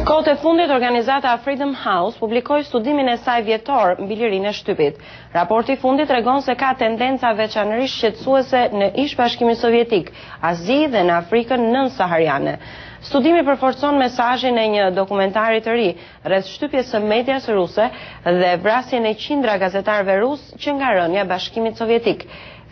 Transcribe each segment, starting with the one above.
Kohët e fundit, organizata Freedom House publikoi studimin e saj vjetor mbi lirinë e shtypit. Raporti i fundit tregon se ka tendenca veçanërisht shqetësuese në ish-bashkimin sovjetik, Azi dhe në Afrikën nën-sahariane. Studimi përforcon mesazhin e një dokumentari të ri rreth shtypjes së medias ruse dhe vrasjen e qindra gazetarëve rus që nga rënja e Bashkimit Sovjetik.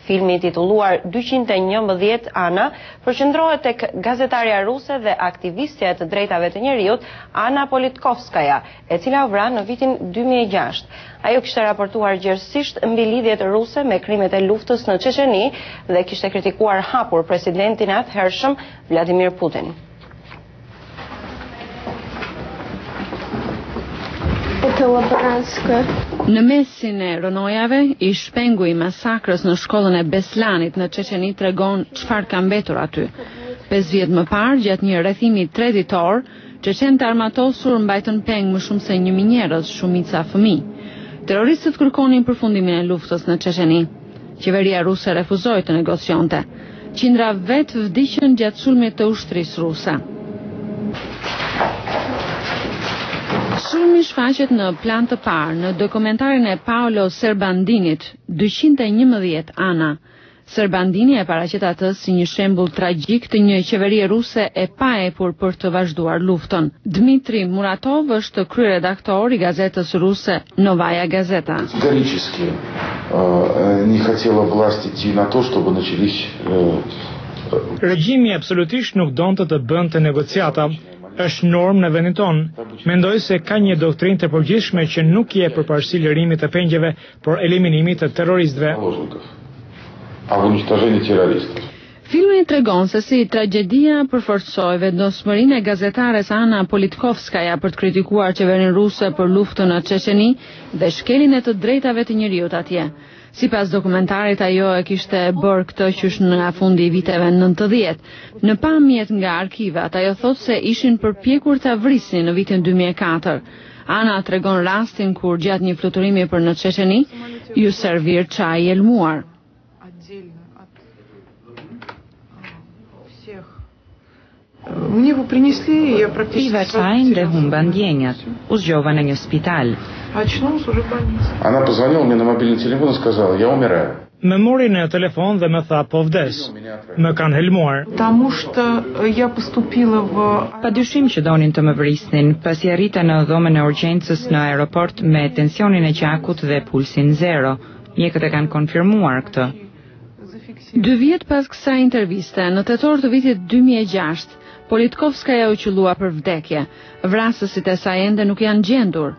Filmi titulluar 211 Ana përqendrohet tek gazetarja ruse dhe aktivistja e të drejtave të njerëzit Ana Politkovskaja, e cila u vra në vitin 2006. Ajo kishte raportuar gjerësisht mbi lidhjet ruse me krimet e luftës në Çeçeni dhe kishte kritikuar hapur presidentin atëhershëm Vladimir Putin. Në mesin e rënojave, i shpengu i masakrës në shkollën e Beslanit në Çeçeni tregon çfarë ka mbetur aty. 5 vjet më parë, gjatë një rrethimi 3 ditor, çeçenët armatosur mbajtën peng më shumë se 1000 njerëz, shumica fëmijë. Terroristët kërkonin përfundimin e luftës në Çeçeni. Qeveria ruse refuzoi të negocionte. Qindra vetë vdiqën gjatë sulmit të ushtrisë ruse. Sulmi shfaqet në plan të parë në dokumentarin e Paolo Serbandinit, 211 Ana. Serbandini e paraqet atë si një shembull tragjik të një qeverie ruse e paepur për të vazhduar luftën. Dmitri Muratov është kryeredaktor i gazetës ruse Novaya Gazeta. Категорически не хотела власть идти на то, чтобы начались. Regjimi absolutisht nuk donte të bënte negociata. Është normë në vendin tonë. Mendoj se ka një doktrinë të përgjithshme që nuk jep përparësi lirimit të pengjeve, por eliminimit të terroristëve. Filmi tregon se si tragjedia përforcoi vendosmërinë e gazetares Ana Politkovskaja për të kritikuar qeverinë ruse për luftën në Çeçeni dhe shkeljen e të drejtave të njerëzit atje. Sipas dokumentarit, ajo e kishte bërë këtë qysh nga fundi i viteve 90. Në pamjet nga arkivat, ajo thot se ishin përpjekur ta vrisin në vitin 2004. Ana tregon rastin kur gjatë një fluturimi për në Çeçeni, ju servir çaj i elmuar. Piva çajin dhe humba ndjenjat. U zgjova në një spital. Она позвонила мне на мобильный телефон и сказала: "Я умираю". Më mori në telefon dhe më tha po vdes. Më kanë helmuar. Padyshim që donin të më vrisnin, pasi arrita në dhomën e urgjencës në aeroport me tensionin e gjakut dhe pulsin 0. Mjekët e kanë konfirmuar këtë. 2 vjet pas kësaj interviste, në tetor të vitit 2006, Politkovskaja u qullua për vdekje. Vrasësit e saj ende nuk janë gjendur.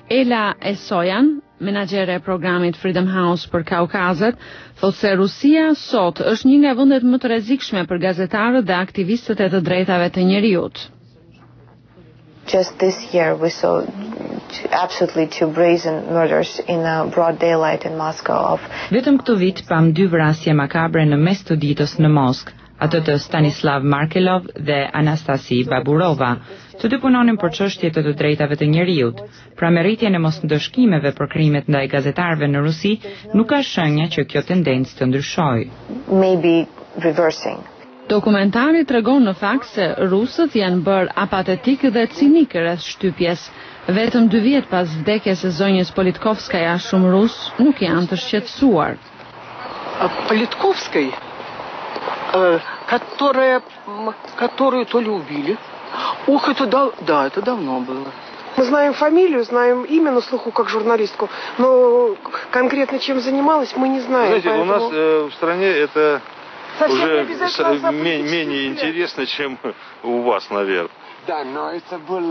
Ela Esojan, menaxhere e programit Freedom House për Kaukazet, thotë se Rusia sot është një nga vendet më të rrezikshme për gazetarët dhe aktivistët e të drejtave të njerëzit. Just this year we saw absolutely 2 brazen murders in broad daylight in Moscow. Vetëm këtë vit pam 2 vrasje makabre në mes të ditës në Moskë, ato të Stanislav Markelov dhe Anastasi Baburova. Të dy punonin për çështje të drejtave të njerëzit. Pra merritjen e mosndëshkimeve për krimet ndaj gazetarëve në Rusi nuk ka shenja që kjo tendencë të ndryshojë. Maybe reversing. Dokumentari tregon në fakt se rusët janë bërë apatetik dhe cinik rreth shtypjes. Vetëm 2 vjet pas vdekjes së zonjës Politkovskaja, shumë rus nuk janë të shqetësuar. Politkovskaj, которую то ли убили. Ух, это давно было. Мы знаем фамилию, знаем имя на слуху как журналистку, но конкретно чем занималась, мы не знаем. Знаете, поэтому... у нас в стране это уже менее интересно, чем у вас, наверное. Да, но это был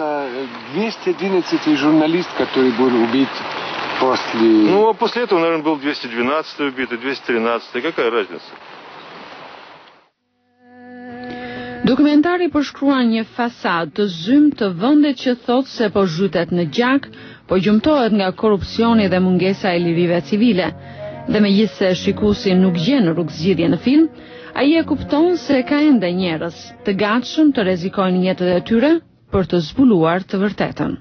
211-й журналист, который был убит после... Ну, а после этого, наверное, был 212-й убитый, 213-й. Какая разница? Dokumentari përshkruan një fasad të zymë të vendit që thotë se po zhytet në gjak, po gjumtohet nga korrupsioni dhe mungesa e lirive civile. Dhe megjithse shikuesi nuk gjen rrugëzgjidhje në film, ai e kupton se ka ende njerëz të gatshëm të rrezikojnë jetën e tyre për të zbuluar të vërtetën.